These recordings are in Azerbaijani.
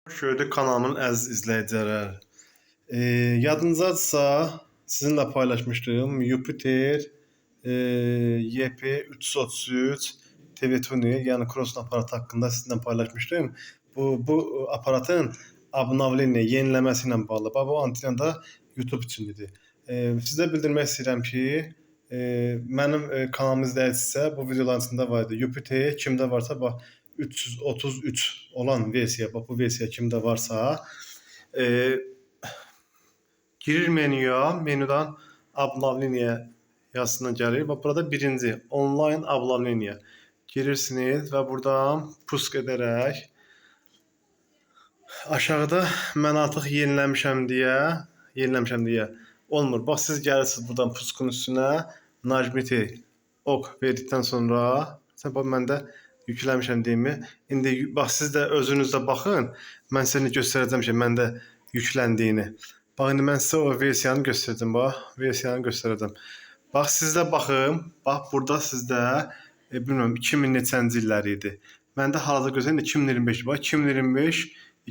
Hoş gördük kanalımın əziz izləyiciləri. Yadınızdadırsa sizinlə paylaşmışdım Jupiter YP333 TV tuner, yəni Cross'un aparatı haqqında sizinlə paylaşmışdım. Bu aparatın obnovleniya, yeniləməsi ilə bağlı. Bu antena da YouTube üçün idi. Sizə bildirmək istəyirəm ki, mənim kanalımı izləyirsinizsə bu videoların içində var idi. Jupiter kimdə varsa bax 333 olan versiya, bax bu versiya kimdə varsa, girir menyuya, menyudan obnovleniya yazısına gəlir. Bax burada birinci online obnovleniya girirsiniz və buradan pusk edərək aşağıda mən artıq yeniləmişəm deyə olmur. Bax siz gəlirsiniz buradan puskun üstünə, nажмите OK verdikdən sonra bax məndə yükləmişəm deyimi. İndi bax siz də özünüzdə baxın. Mən sizə göstərəcəm ki, məndə yükləndiyini. Bax indi mən sizə o versiyanı göstərəcəm. Bax, versiyanı göstərəcəm. Bax sizdə baxın. Bax burada sizdə bilmirəm 2000 neçənci illəri idi. Məndə hazırda göstərir 2025. Bax 2025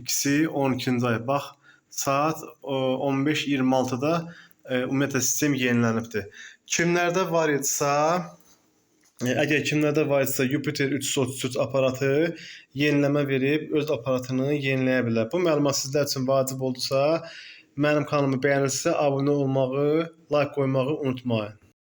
ikisi 12-ci ay. Bax saat 15:26-da ümumiyyətlə sistem yenilənibdir. Kimlərdə var idisə, əgər kimlərdə var idisə Jupiter 333 aparatı yeniləmə verib öz aparatını yeniləyə bilər. Bu məlumat sizlər üçün vacib oldusa, mənim kanalımı bəyənirsinizsə abunə olmağı, like qoymağı unutmayın.